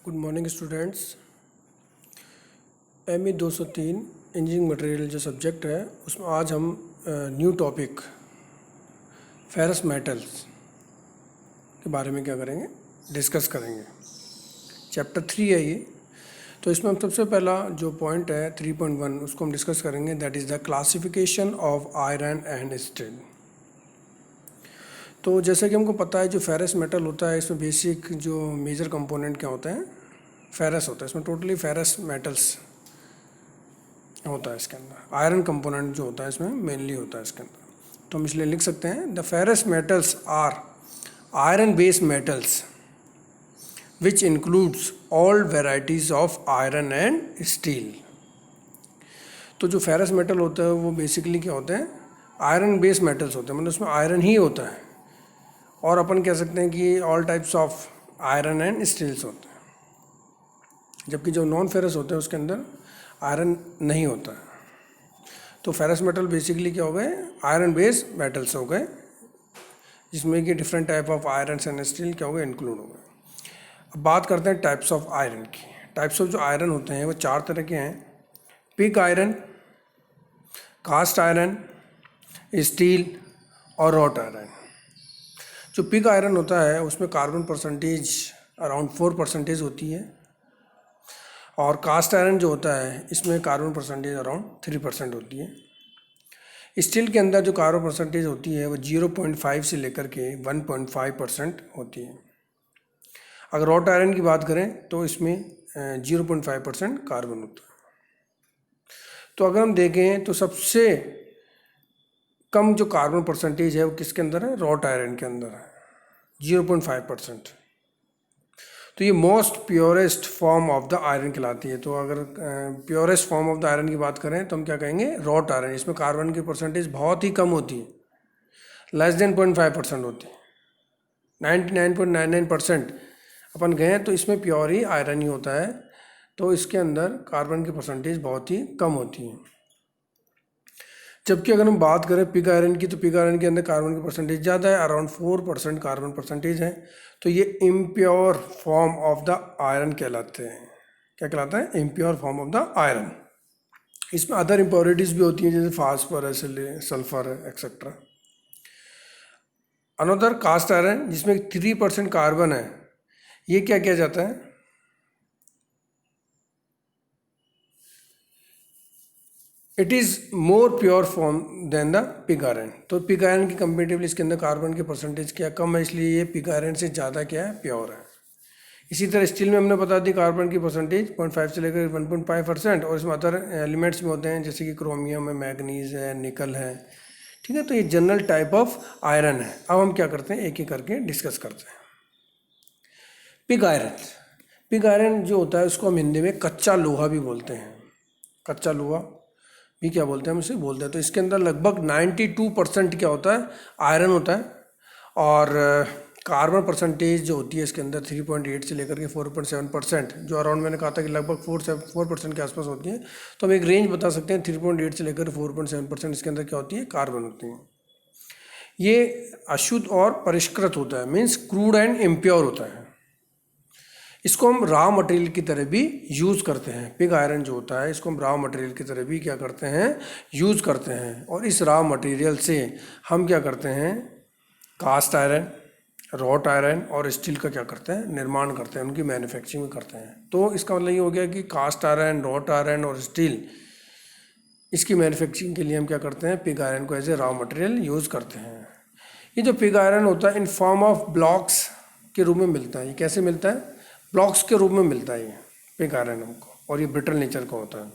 Good morning students. M E 203 engineering material जो subject है उसमें आज हम न्यू टॉपिक फेरस मेटल्स के बारे में क्या करेंगे, डिस्कस करेंगे। चैप्टर 3 है ये। तो इसमें हम सबसे पहला जो पॉइंट है 3.1 उसको हम डिस्कस करेंगे, that is the classification of iron and steel. तो जैसे कि हमको पता है जो फेरस मेटल होता है इसमें बेसिक जो मेजर कंपोनेंट क्या होते हैं, फेरस होता है। इसमें टोटली फेरस मेटल्स होता है इसके अंदर। आयरन कंपोनेंट जो होता है इसमें मेनली होता है इसके अंदर। तो हम इसलिए लिख सकते हैं the ferrous metals are iron based metals which includes all varieties of iron and steel. तो जो फेरस मेटल होता है वो बेसिकली क्या होते हैं, आयरन बेस्ड मेटल्स होते हैं, मतलब उसमें आयरन ही होता है। और अपन कह सकते हैं कि all types of iron and steels होते हैं, जबकि जो नॉन फेरस होते हैं उसके अंदर आयरन नहीं होता है। तो फेरस मेटल बेसिकली क्या हो गए, आयरन बेस्ड मेटल्स हो गए, जिसमें कि different type of iron and steel क्या हो गए, इंक्लूड हो गए। अब बात करते हैं टाइप्स ऑफ आयरन की। टाइप्स ऑफ जो आयरन होते हैं वो 4 तरह के हैं, pig iron, cast iron, steel और रॉट आयरन। जो पिग आयरन होता है उसमें कार्बन परसेंटेज अराउंड 4% होती है, और कास्ट आयरन जो होता है इसमें कार्बन परसेंटेज अराउंड 3% होती है। स्टील के अंदर जो कार्बन परसेंटेज होती है वो 0.5 से लेकर के 1.5% होती है। अगर रॉट आयरन की बात करें तो इसमें 0.5% कार्बन होता है। तो अगर हम देखें तो सबसे कम जो कार्बन परसेंटेज है वो किसके अंदर है, रॉट आयरन के अंदर है, 0.5%। तो ये most purest form of the iron कहलाती है। तो अगर purest form of the iron की बात करें तो हम क्या कहेंगे, रॉट आयरन। इसमें कार्बन की परसेंटेज बहुत ही कम होती है, लेस देन 0.5% होती है। 99.99% अपन गए तो इसमें प्योर ही आयरन ही होता है। तो इसके अंदर कार्बन की परसेंटेज बहुत ही कम होती है। जबकि अगर हम बात करें पिग आयरन की, तो पिग आयरन के अंदर कार्बन की परसेंटेज ज़्यादा है, अराउंड 4% कार्बन परसेंटेज है। तो ये impure form of the iron कहलाते हैं। क्या कहलाता है, impure form of the iron. इसमें अदर इम्प्योरिटीज़ भी होती हैं, जैसे फास्फोर है, सल्फर है, एक्सेट्रा। अनदर कास्ट आयरन जिसमें 3% कार्बन है, ये क्या किया जाता है, it is more pure form than the pig iron. तो पिग आयरन की कंपेरेटिवली इसके अंदर कार्बन की परसेंटेज क्या कम है, इसलिए ये पिग आयरन से ज़्यादा क्या है, प्योर है। इसी तरह स्टील में हमने बता दी कार्बन की परसेंटेज 0.5 से लेकर 1.5%, और इसमें अदर एलिमेंट्स भी होते हैं जैसे कि क्रोमियम है, मैग्नीज है, निकल है। ठीक है, तो ये जनरल टाइप ऑफ आयरन है। अब हम क्या करते हैं, एक एक करके डिस्कस करते हैं। पिग आयरन, पिग आयरन जो होता है उसको हम हिंदी में कच्चा लोहा भी बोलते हैं। कच्चा लोहा भी क्या बोलते हैं, हम इसे बोलते हैं। तो इसके अंदर लगभग 92% क्या होता है, आयरन होता है। और कार्बन परसेंटेज जो होती है इसके अंदर 3.8 से लेकर के 4.7%, जो अराउंड मैंने कहा था कि लगभग 4% के आसपास होती है। तो हम एक रेंज बता सकते हैं, 3.8 से लेकर 4.7% इसके अंदर क्या होती है, कार्बन होती है। ये अशुद्ध और परिष्कृत होता है, मीन्स क्रूड एंड इम्प्योर होता है। इसको हम रॉ मटेरियल की तरह भी यूज़ करते हैं। पिग आयरन जो होता है इसको हम रॉ मटेरियल की तरह भी क्या करते हैं, यूज़ करते हैं। और इस रॉ मटेरियल से हम क्या करते हैं, कास्ट आयरन, रॉट आयरन और स्टील का क्या करते हैं, निर्माण करते हैं, उनकी मैन्युफैक्चरिंग करते हैं। तो इसका मतलब ये हो गया कि कास्ट आयरन, रॉट आयरन और स्टील, इसकी मैन्युफैक्चरिंग के लिए हम क्या करते हैं, पिग आयरन को as a raw material use करते हैं। ये जो पिग आयरन होता है इन फॉर्म ऑफ ब्लॉक्स के रूप में मिलता है। ये कैसे मिलता है, ब्लॉक्स के रूप में मिलता है ये पिग आयरन हमको, और ये ब्रिटल नेचर का होता है।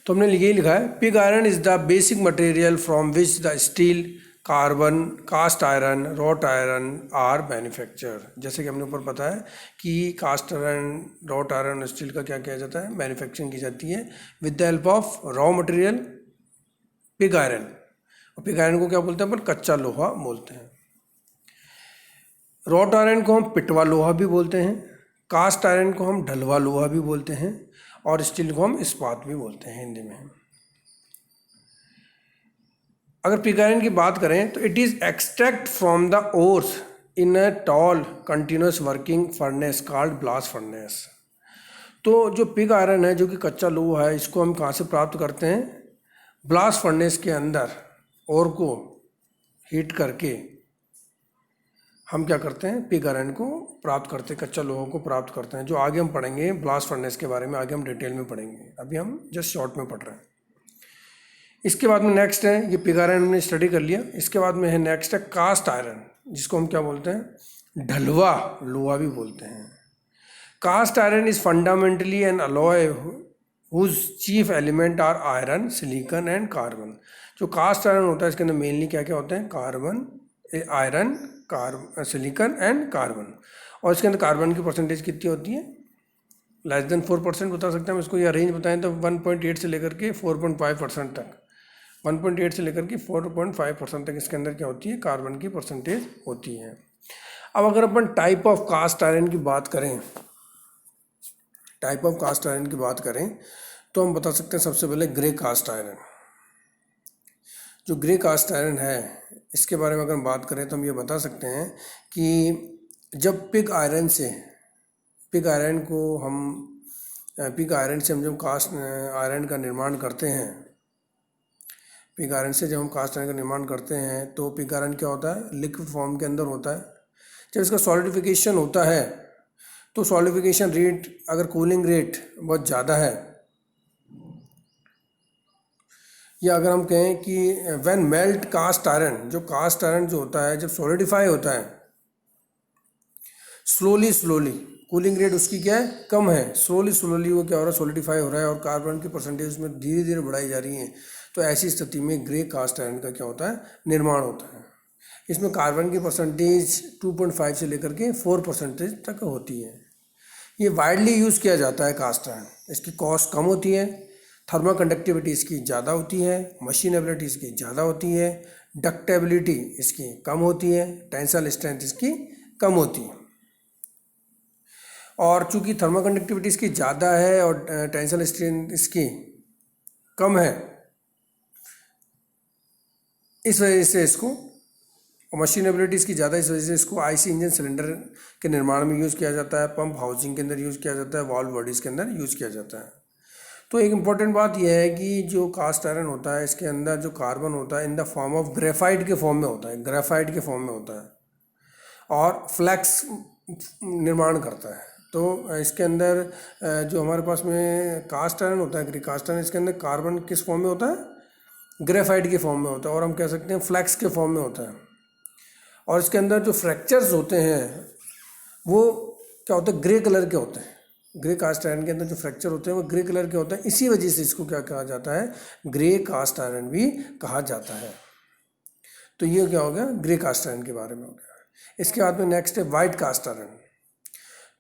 तो हमने यही लिखा है, pig iron is the basic material from which the steel, carbon, cast iron, wrought iron are manufacture. जैसे कि हमने ऊपर बताया कि कास्ट आयरन, रॉट आयरन और स्टील का क्या किया जाता है, मैन्युफैक्चरिंग की जाती है with the help of raw material pig iron. और पिग आयरन को क्या बोलते हैं अपन, कच्चा लोहा बोलते हैं। रॉट आयरन को हम पिटवा लोहा भी बोलते हैं, कास्ट आयरन को हम ढलवा लोहा भी बोलते हैं, और स्टील को हम इस्पात भी बोलते हैं हिंदी में। अगर पिग आयरन की बात करें तो it is extract from the ores in a tall continuous working furnace called blast furnace. तो जो पिग आयरन है, जो कि कच्चा लोहा है, इसको हम कहाँ से प्राप्त करते हैं? ब्लास्ट फर्नेस के अंदर ओर को हीट करके हम क्या करते हैं? पिग आयरन को प्राप्त करते हैं, कच्चा लोहा को प्राप्त करते हैं, जो आगे हम पढ़ेंगे ब्लास्ट फर्नेस के बारे में, आगे हम डिटेल में पढ़ेंगे, अभी हम जस्ट शॉर्ट में पढ़ रहे हैं। इसके बाद में नेक्स्ट है, ये पिग आयरन हमने स्टडी कर लिया। इसके बाद में है नेक्स्ट है कास्ट आयरन, जिसको हम क्या बोलते हैं? ढलवा लोहा भी बोलते हैं। Cast iron is fundamentally an alloy whose chief element are iron, silicon and carbon. जो कास्ट आयरन होता है, इसके अंदर मेनली क्या क्या होते हैं? Carbon, iron, silicon and carbon. और इसके अंदर कार्बन की परसेंटेज कितनी होती है? लेस देन 4% बता सकते हैं हम इसको, या रेंज बताएं तो 1.8 से लेकर के 4.5% तक, 1.8 से लेकर के 4.5% तक इसके अंदर क्या होती है? कार्बन की परसेंटेज होती है। अब अगर अपन टाइप ऑफ कास्ट आयरन की बात करें, टाइप ऑफ कास्ट आयरन की बात करें तो हम बता सकते हैं सबसे पहले ग्रे कास्ट आयरन। जो ग्रे कास्ट आयरन है, इसके बारे में अगर हम बात करें तो हम ये बता सकते हैं कि जब पिग आयरन से हम जब कास्ट आयरन का निर्माण करते हैं, पिग आयरन से जब हम कास्ट आयरन का निर्माण करते हैं तो पिग आयरन क्या होता है? लिक्विड फॉर्म के अंदर होता है। जब इसका सॉलिडिफिकेशन होता है तो सॉलिडिफिकेशन रेट, अगर कूलिंग रेट बहुत ज़्यादा है, या अगर हम कहें कि व्हेन मेल्ट कास्ट आयरन, जो कास्ट आयरन जो होता है जब सॉलिडिफाई होता है स्लोली, कूलिंग रेट उसकी क्या है? कम है। स्लोली वो क्या हो रहा है? सॉलिडिफाई हो रहा है और कार्बन की परसेंटेज उसमें धीरे धीरे बढ़ाई जा रही है। तो ऐसी स्थिति में ग्रे कास्ट आयरन का क्या होता है? निर्माण होता है। इसमें कार्बन की परसेंटेज 2.5 से लेकर के 4% तक होती है। ये वाइडली यूज़ किया जाता है कास्ट आयरन। इसकी कॉस्ट कम होती है, थर्मल कंडक्टिविटी इसकी ज़्यादा होती है, मशीनेबिलिटी इसकी ज़्यादा होती है, डक्टेबिलिटी इसकी कम होती है, टेंसाइल स्ट्रेंथ इसकी कम होती है। और चूंकि थर्मल कंडक्टिविटी इसकी ज़्यादा है और टेंसाइल स्ट्रेंथ इसकी कम है, इस वजह से इसको, मशीनेबिलिटी इसकी ज़्यादा, इस वजह से इसको आईसी इंजन सिलेंडर के निर्माण में यूज़ किया जाता है, पंप हाउसिंग के अंदर यूज़ किया जाता है, वाल्व बॉडीज़ के अंदर यूज़ किया जाता है। तो एक इम्पॉर्टेंट बात यह है कि जो कास्ट आयरन होता है, इसके अंदर जो कार्बन होता है in the form of graphite के फॉर्म में होता है, ग्रेफाइट के फॉर्म में होता है और फ्लैक्स निर्माण करता है। तो इसके अंदर जो हमारे पास में कास्ट आयरन होता है, कास्ट आयरन, इसके अंदर कार्बन किस फॉर्म में होता है? ग्रेफाइट के फॉर्म में होता है, और हम कह सकते हैं फ्लैक्स के फॉर्म में होता है। और इसके अंदर जो फ्रैक्चर्स होते हैं वो क्या होते हैं? ग्रे कलर के होते हैं। ग्रे कास्ट आयरन के अंदर जो फ्रैक्चर होते हैं वो ग्रे कलर के होते हैं। इसी वजह से इसको क्या कहा जाता है? ग्रे कास्ट आयरन भी कहा जाता है। तो ये क्या हो गया? ग्रे कास्ट आयरन के बारे में हो गया। इसके बाद में नेक्स्ट है वाइट कास्ट आयरन।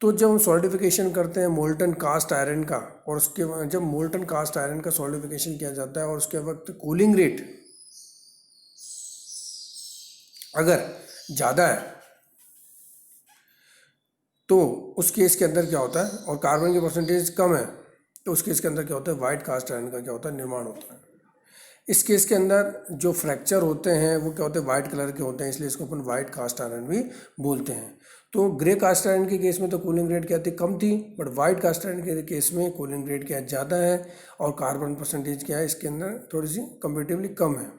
तो जब हम सॉलिडिफिकेशन करते हैं मोल्टन कास्ट आयरन का, और उसके जब मोल्टन कास्ट आयरन का सॉलिडिफिकेशन किया जाता है और उसके वक्त कूलिंग रेट अगर ज़्यादा है तो उस केस के अंदर क्या होता है, और कार्बन की परसेंटेज कम है तो उस केस के अंदर क्या होता है? वाइट कास्ट आयरन का क्या होता है? निर्माण होता है। इस केस के अंदर जो फ्रैक्चर होते हैं वो क्या होते हैं? वाइट कलर के होते हैं, इसलिए इसको अपन वाइट कास्ट आयरन भी बोलते हैं। तो ग्रे कास्ट आयरन के केस में तो कूलिंग रेट क्या थी? कम थी, बट वाइट कास्ट आयरन के केस में कूलिंग रेट क्या ज़्यादा है और कार्बन परसेंटेज क्या है इसके अंदर थोड़ी सी कंपेरेटिवली कम है,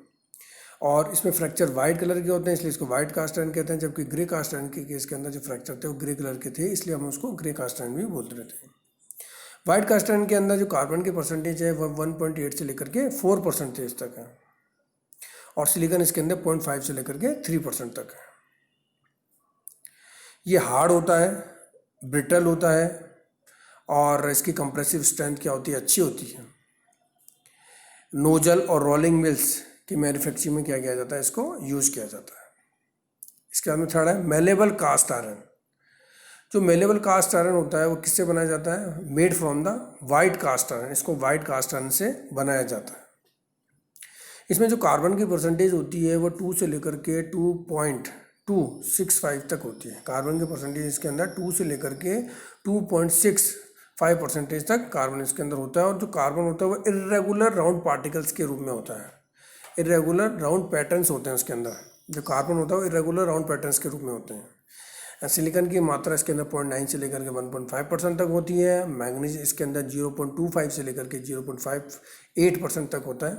और इसमें फ्रैक्चर वाइट कलर के होते हैं, इसलिए इसको वाइट कास्ट आयरन कहते हैं। जबकि ग्रे कास्ट आयरन के केस के अंदर जो फ्रैक्चर थे वो ग्रे कलर के थे, इसलिए हम उसको ग्रे कास्ट आयरन भी बोलते रहते हैं। वाइट कास्ट आयरन के अंदर जो कार्बन की परसेंटेज है वह 1.8 से लेकर के 4% तक है, और सिलिकॉन इसके अंदर 0.5 से लेकर के 3% तक है। ये हार्ड होता है, ब्रिटल होता है, और इसकी कंप्रेसिव स्ट्रेंथ क्या होती है? अच्छी होती है। नोजल और रोलिंग मिल्स की मैन्युफैक्चरिंग में क्या किया जाता है? इसको यूज़ किया जाता है। इसके बाद में थर्ड है मेलेबल कास्ट आयरन। जो मेलेबल कास्ट आयरन होता है वो किससे बनाया जाता है? Made from the white cast iron. इसको वाइट कास्ट आयरन से बनाया जाता है। इसमें जो कार्बन की परसेंटेज होती है वो 2 से लेकर के 2.265 तक होती है। कार्बन की परसेंटेज इसके अंदर 2 से लेकर के 2.65% तक कार्बन इसके अंदर होता है। और जो कार्बन होता है वो इर्रेगुलर राउंड पार्टिकल्स के रूप में होता है, इर्रेगुलर राउंड पैटर्न्स होते हैं उसके अंदर। जो कार्बन होता है वो इर्रेगुलर राउंड पैटर्न्स के रूप में होते हैं। सिलिकॉन की मात्रा इसके अंदर 0.9 से लेकर के 1.5% तक होती है। मैग्नीज इसके अंदर 0.25 से लेकर के 0.58% तक होता है।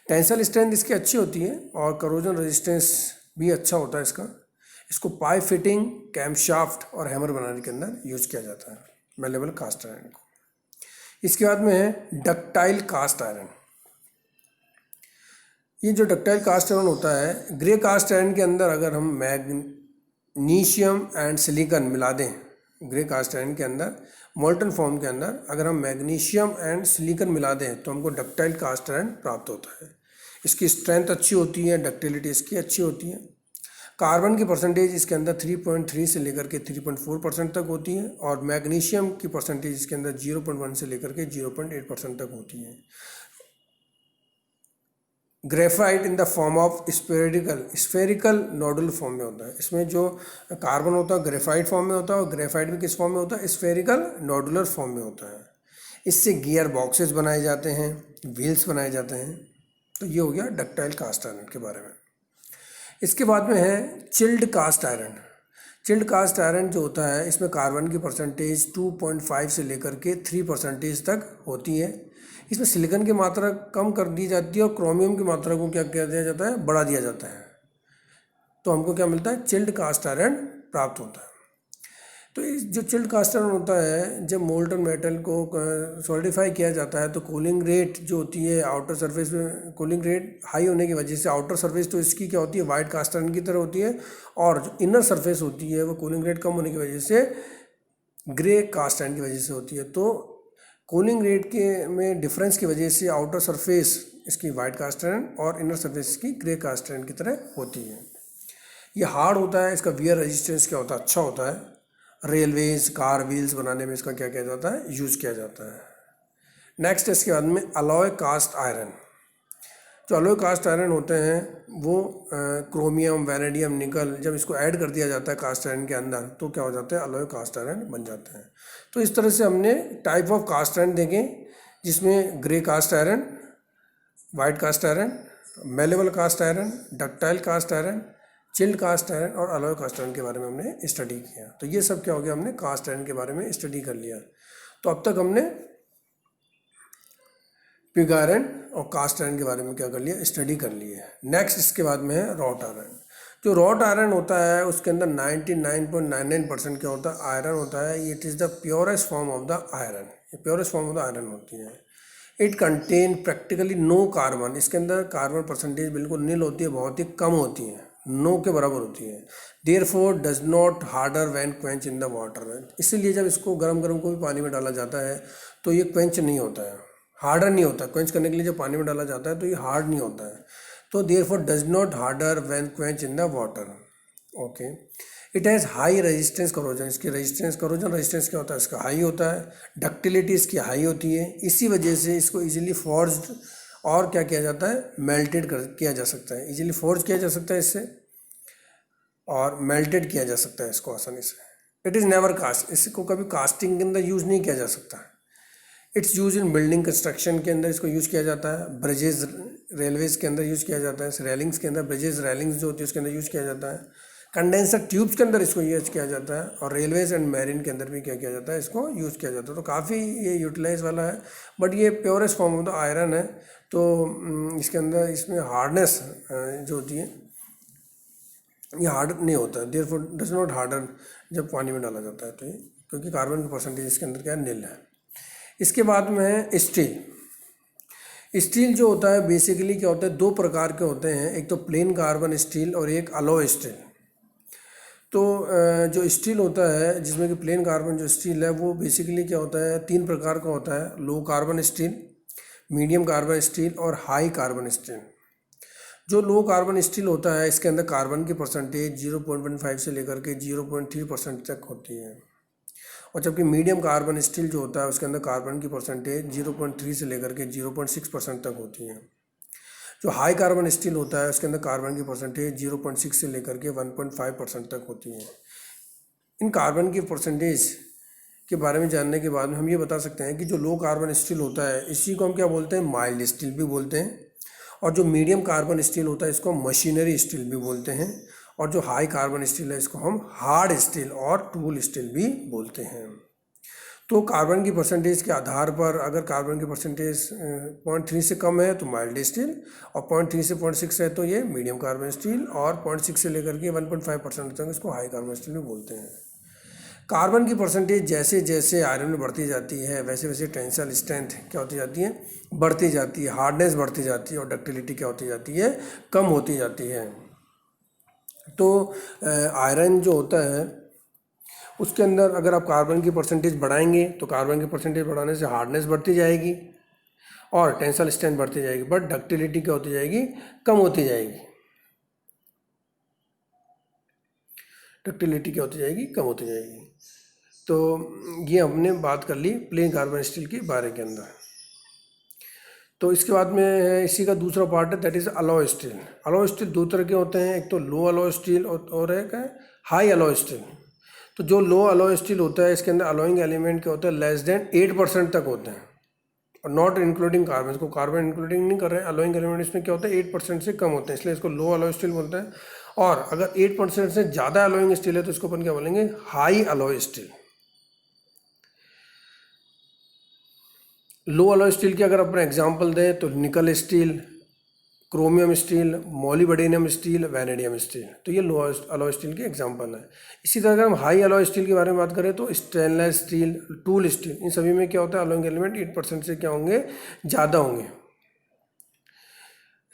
टेंसल स्ट्रेंथ इसकी अच्छी होती है और करोजन रेजिस्टेंस भी अच्छा होता है इसका। इसको पाइप फिटिंग, कैमशाफ्ट और हैमर बनाने के अंदर यूज किया जाता है, मेलेबल कास्ट आयरन को। इसके बाद में है डक्टाइल कास्ट आयरन। ये जो डक्टाइल कास्ट आयरन होता है, ग्रे कास्ट आयरन के अंदर अगर हम मैग्नीशियम एंड सिलिकॉन मिला दें, ग्रे कास्ट आयरन के अंदर मोल्टन फॉर्म के अंदर अगर हम मैग्नीशियम एंड सिलिकॉन मिला दें तो हमको डक्टाइल कास्ट आयरन प्राप्त होता है। इसकी स्ट्रेंथ अच्छी होती है, डक्टिलिटी इसकी अच्छी होती है। कार्बन की परसेंटेज इसके अंदर 3.3 से लेकर के 3.4% तक होती है और मैग्नीशियम की परसेंटेज इसके अंदर 0.1 से लेकर के 0.8% तक होती है। Graphite in the form of spherical nodular form में होता है। इसमें जो कार्बन होता है ग्रेफाइट फॉर्म में होता है और ग्रेफाइट भी किस फॉर्म में होता है, स्फेरिकल नोडुलर फॉर्म में होता है। इससे गियर बॉक्सेस बनाए जाते हैं, व्हील्स बनाए जाते हैं। तो ये हो गया डक्टाइल कास्ट आयरन के बारे में। इसके बाद में है chilled cast iron. Chilled cast iron जो होता है इसमें कार्बन की परसेंटेज 2.5 से लेकर के 3% तक होती है। इसमें सिलिकॉन की मात्रा कम कर दी जाती है और क्रोमियम की मात्रा को क्या किया जाता है, बढ़ा दिया जाता है। तो हमको क्या मिलता है, चिल्ड कास्ट आयरन प्राप्त होता है। तो इस जो चिल्ड कास्ट आयरन होता है, जब मोल्टन मेटल को सॉलिडिफाई किया जाता है तो कूलिंग रेट जो होती है आउटर सरफेस में, कूलिंग रेट हाई होने की वजह से आउटर सरफेस तो इसकी क्या होती है, वाइट कास्ट आयरन की तरह होती है और जो इनर सरफेस होती है वो कूलिंग रेट कम होने की वजह से ग्रे कास्ट आयरन की वजह से होती है। तो कूलिंग रेट के में डिफरेंस की वजह से आउटर सरफेस इसकी वाइट कास्ट आयरन और इनर सरफेस की ग्रे कास्ट आयरन की तरह होती है। ये हार्ड होता है, इसका वियर रेजिस्टेंस क्या होता है, अच्छा होता है। रेलवेज, कार व्हील्स बनाने में इसका क्या किया जाता है, यूज़ किया जाता है। नेक्स्ट इसके बाद में अलॉय कास्ट आयरन। जो अलॉय कास्ट आयरन होते हैं वो क्रोमियम, वैनेडियम, निकल, जब इसको ऐड कर दिया जाता है कास्ट आयरन के अंदर तो क्या हो जाता है, अलॉय कास्ट आयरन बन जाते हैं। तो इस तरह से हमने टाइप ऑफ कास्ट आयरन देखे, जिसमें grey cast iron, white cast iron, malleable cast iron, ductile cast iron, chilled cast iron और अलॉय कास्ट आयरन के बारे में हमने स्टडी किया। तो ये सब क्या हो गया, हमने कास्ट आयरन के बारे में स्टडी कर लिया। तो अब तक हमने पिग आयरन और कास्ट आयरन के बारे में क्या कर लिया, स्टडी कर ली है। नेक्स्ट इसके बाद में है रॉट आयरन। जो रॉट आयरन होता है उसके अंदर 99.99% क्या होता है, आयरन होता है। It is the purest form of the iron, ये purest form of the iron होती है। It contain practically no carbon, इसके अंदर कार्बन परसेंटेज बिल्कुल नील होती है, बहुत ही कम होती है, नो के बराबर होती है। Therefore does not harder when quench in the water. इसीलिए जब इसको गरम कोई पानी में डाला जाता है तो ये क्वेंच नहीं होता है, हार्डर नहीं होता। क्वेंच करने के लिए जब पानी में डाला जाता है तो ये हार्ड नहीं होता है। तो therefore does not harder when quench in the water. Okay, it has high resistance corrosion, इसकी रेजिस्टेंस, करोजन रेजिस्टेंस क्या होता है, इसका हाई होता है। डक्टिलिटी इसकी हाई होती है, इसी वजह से इसको इजीली फोर्ज्ड और क्या किया जाता है, मेल्टेड किया जा सकता है। इजीली फोर्ज किया जा सकता है इससे और मेल्टेड किया जा सकता है इसको आसानी से। इट इज़ नेवर कास्ट, इसको कभी कास्टिंग के अंदर यूज़ नहीं किया जा सकता। It's use in building construction के अंदर इसको यूज़ किया जाता है। ब्रिजेज, रेलवेज़ के अंदर यूज़ किया जाता है। रेलिंग्स के अंदर, ब्रिजेज रेलिंग्स जो होती है उसके अंदर यूज़ किया जाता है। कंडेंसर ट्यूब्स के अंदर इसको यूज़ किया जाता है और रेलवेज एंड मैरिन के अंदर भी क्या किया जाता है, इसको यूज़ किया जाता है। तो काफ़ी ये यूटिलाइज वाला है, बट ये purest form of the iron है। तो इसके अंदर इसमें हार्डनेस जो होती है ये हार्ड नहीं होता है। देयरफॉर डज नॉट हार्डन जब पानी में डाला जाता है तो ये, क्योंकि कार्बन की परसेंटेज इसके अंदर क्या है, नील है। इसके बाद में है स्टील। स्टील जो होता है बेसिकली क्या होता है, दो प्रकार के होते हैं, एक तो प्लेन कार्बन स्टील और एक अलॉय स्टील। तो जो स्टील होता है जिसमें कि प्लेन कार्बन जो स्टील है वो बेसिकली क्या होता है, तीन प्रकार का होता है। Low carbon steel, medium carbon steel और हाई कार्बन स्टील। जो लो कार्बन स्टील होता है इसके अंदर कार्बन की परसेंटेज 0.15 से लेकर के 0.3% तक होती है। और जबकि मीडियम कार्बन स्टील जो होता है उसके अंदर कार्बन की परसेंटेज 0.3 से लेकर के 0.6% तक होती है। जो हाई कार्बन स्टील होता है उसके अंदर कार्बन की परसेंटेज 0.6 से लेकर के 1.5% तक होती है। इन कार्बन की परसेंटेज के बारे में जानने के बाद में हम ये बता सकते हैं कि जो लो कार्बन स्टील होता है इसी को हम क्या बोलते हैं, माइल्ड स्टील भी बोलते हैं। और जो मीडियम कार्बन स्टील होता है इसको मशीनरी स्टील भी बोलते हैं। और जो हाई कार्बन स्टील है इसको हम हार्ड स्टील और टूल स्टील भी बोलते हैं। तो कार्बन की परसेंटेज के आधार पर अगर कार्बन की परसेंटेज 0.3 से कम है तो माइल्ड स्टील, और 0.3 से 0.6 है तो ये मीडियम कार्बन स्टील, और 0.6 से लेकर के 1.5% तक इसको हाई कार्बन स्टील भी बोलते हैं। कार्बन की परसेंटेज जैसे जैसे आयरन में बढ़ती जाती है वैसे वैसे टेंसाइल स्ट्रेंथ क्या होती जाती है, बढ़ती जाती है, हार्डनेस बढ़ती जाती है, और डक्टिलिटी क्या होती जाती है, कम होती जाती है। तो आयरन जो होता है उसके अंदर अगर आप कार्बन की परसेंटेज बढ़ाएंगे तो कार्बन की परसेंटेज बढ़ाने से हार्डनेस बढ़ती जाएगी और टेंसाइल स्ट्रेंथ बढ़ती जाएगी, बट डक्टिलिटी क्या होती जाएगी, कम होती जाएगी। डक्टिलिटी क्या होती जाएगी, कम होती जाएगी। तो ये हमने बात कर ली प्लेन कार्बन स्टील के बारे के अंदर। तो इसके बाद में है इसी का दूसरा पार्ट है, that is alloy steel. Alloy steel दो तरह के होते हैं, एक तो लो अलॉय स्टील और एक है हाई अलॉय स्टील। तो जो लो अलॉय स्टील होता है इसके अंदर अलॉइंग एलिमेंट क्या होता है, लेस देन 8% तक होते हैं, और नॉट इंक्लूडिंग कार्बन, इसको कार्बन इंक्लूडिंग नहीं कर रहे हैं। अलॉइंग एलिमेंट इसमें क्या होता है 8% से कम होते हैं, इसलिए इसको लो अलॉय स्टील बोलते हैं। और अगर 8% से ज़्यादा अलॉइंग स्टील है तो इसको अपन क्या बोलेंगे, हाई अलॉय स्टील। लो अलॉय स्टील की अगर अपन एग्जांपल दें तो निकल steel, chromium steel, molybdenum steel, vanadium steel, तो ये लो अलॉय स्टील के एग्जांपल है। इसी तरह अगर हम हाई अलॉय स्टील के बारे में बात करें तो स्टेनलेस स्टील, टूल स्टील, इन सभी में क्या होता है, अलॉइंग एलिमेंट 8% से क्या होंगे, ज़्यादा होंगे।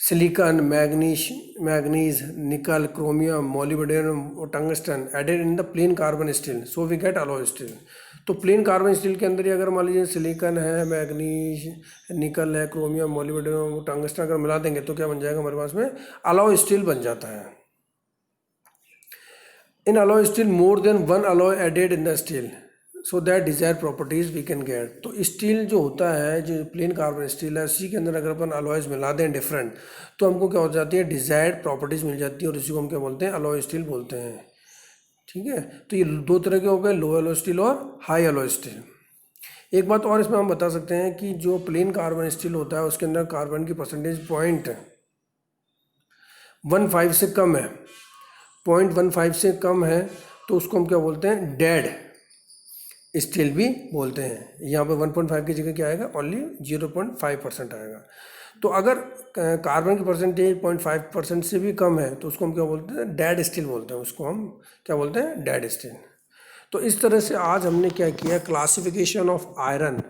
Silicon, manganese, nickel, chromium, molybdenum और tungsten added in the plain carbon steel, so we get alloy steel. तो प्लेन कार्बन स्टील के अंदर ही अगर मान लीजिए सिलिकॉन है, मैग्नीज, निकल है, क्रोमियम, मोलिब्डेनम, टंगस्टन अगर मिला देंगे तो क्या बन जाएगा हमारे पास में, अलॉय स्टील बन जाता है। In alloy steel more than one alloy added in the steel so that desire properties we can get. तो स्टील जो होता है, जो प्लेन कार्बन स्टील है, उसी के अंदर अगर अपन अलॉयज मिला दें डिफरेंट, तो हमको क्या हो जाती है, डिजायर्ड प्रॉपर्टीज मिल जाती है, और इसी को हम क्या बोलते हैं, अलॉय स्टील बोलते हैं। ठीक है, तो ये दो तरह के हो गए, लो अलॉय स्टील और हाई अलॉय स्टील। एक बात और इसमें हम बता सकते हैं कि जो प्लेन कार्बन स्टील होता है उसके अंदर कार्बन की परसेंटेज 0.15 से कम है, 0.15 से कम है तो उसको हम क्या बोलते हैं, डेड स्टील भी बोलते हैं। यहाँ पे 1.5 की जगह क्या आएगा, ओनली 0.5% आएगा। तो अगर कार्बन की परसेंटेज 0.5% से भी कम है तो उसको हम क्या बोलते हैं, डेड स्टील बोलते हैं, उसको हम क्या बोलते हैं, डेड स्टील। तो इस तरह से आज हमने क्या किया, क्लासिफिकेशन ऑफ आयरन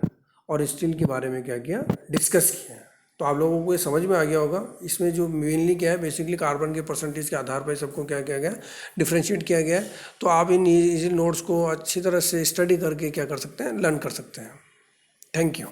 और स्टील के बारे में क्या किया, डिस्कस किया। तो आप लोगों को ये समझ में आ गया होगा, इसमें जो मेनली क्या है, बेसिकली कार्बन के परसेंटेज के आधार पर सबको क्या किया गया, डिफ्रेंशिएट किया गया है। तो आप इन इजी नोट्स को अच्छी तरह से स्टडी करके क्या कर सकते हैं, लर्न कर सकते हैं। Thank you.